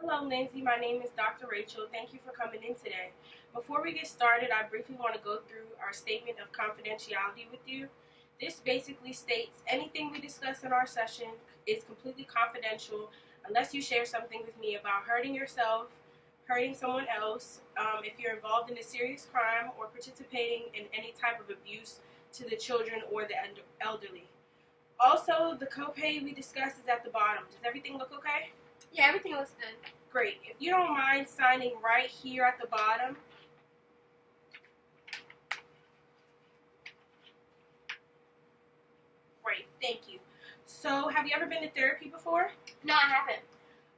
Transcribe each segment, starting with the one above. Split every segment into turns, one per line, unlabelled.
Hello, Lindsay. My name is Dr. Rachel. Thank you for coming in today. Before we get started, I briefly want to go through our statement of confidentiality with you. This basically states anything we discuss in our session is completely confidential unless you share something with me about hurting yourself, hurting someone else, if you're involved in a serious crime, or participating in any type of abuse to the children or the elderly. Also, the copay we discussed is at the bottom. Does everything look okay?
Yeah, everything looks good.
Great. If you don't mind signing right here at the bottom. Great, thank you. So, have you ever been to therapy before?
No, I haven't.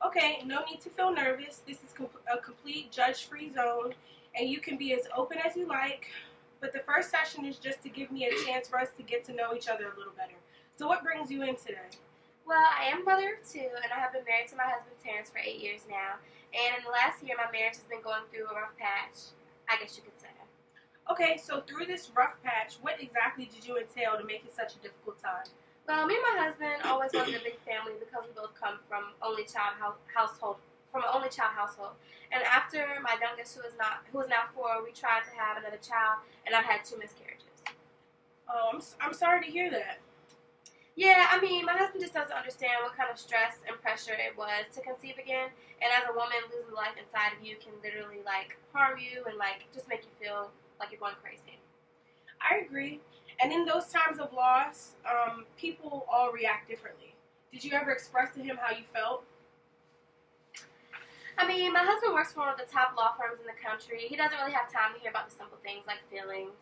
Okay, no need to feel nervous. This is a complete judge-free zone, and you can be as open as you like. But the first session is just to give me a chance for us to get to know each other a little better. So, what brings you in today?
Well, I am a mother of two, and I have been married to my husband Terrence for 8 years now. And in the last year, my marriage has been going through a rough patch, I guess you could say.
Okay, so through this rough patch, what exactly did you entail to make it such a difficult time?
Well, me and my husband always wanted a big family because we both come from an only child household. And after my youngest, who is now 4, we tried to have another child, and I've had 2 miscarriages.
Oh, I'm sorry to hear that.
Yeah, I mean, my husband just doesn't understand what kind of stress and pressure it was to conceive again. And as a woman, losing life inside of you can literally, harm you and, just make you feel like you're going crazy.
I agree. And in those times of loss, people all react differently. Did you ever express to him how you felt?
I mean, my husband works for one of the top law firms in the country. He doesn't really have time to hear about the simple things like feelings.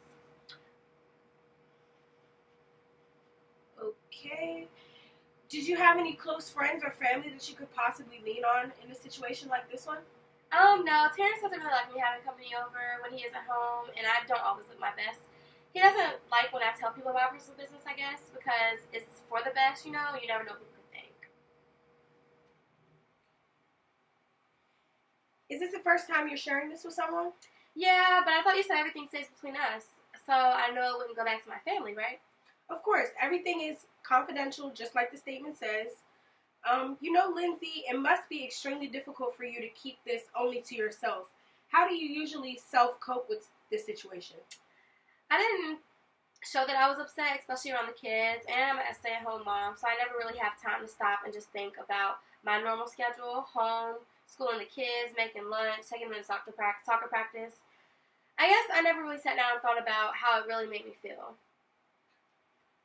Okay. Did you have any close friends or family that you could possibly lean on in a situation like this one?
No, Terrence doesn't really like me having company over when he is at home, and I don't always look my best. He doesn't like when I tell people about personal business, I guess, because it's for the best, you know? You never know what people could think.
Is this the first time you're sharing this with someone?
Yeah, but I thought you said everything stays between us, so I know it wouldn't go back to my family, right?
Of course, everything is confidential, just like the statement says. Lindsay, it must be extremely difficult for you to keep this only to yourself. How do you usually self-cope with this situation?
I didn't show that I was upset, especially around the kids, and I'm a stay-at-home mom, so I never really have time to stop and just think about my normal schedule, home, schooling the kids, making lunch, taking them to soccer practice. I guess I never really sat down and thought about how it really made me feel.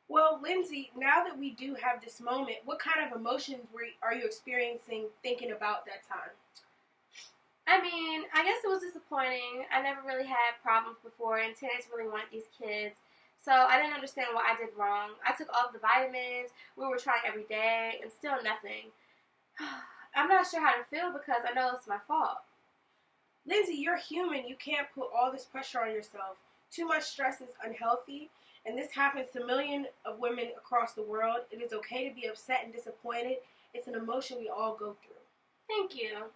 Well, Lindsay, now that we do have this moment, what kind of emotions are you experiencing thinking about that time?
I mean, I guess it was disappointing. I never really had problems before, and Terrence really wanted these kids. So I didn't understand what I did wrong. I took all of the vitamins. We were trying every day, and still nothing. I'm not sure how to feel because I know it's my fault.
Lindsay, you're human. You can't put all this pressure on yourself. Too much stress is unhealthy, and this happens to millions of women across the world. It is okay to be upset and disappointed. It's an emotion we all go through.
Thank you.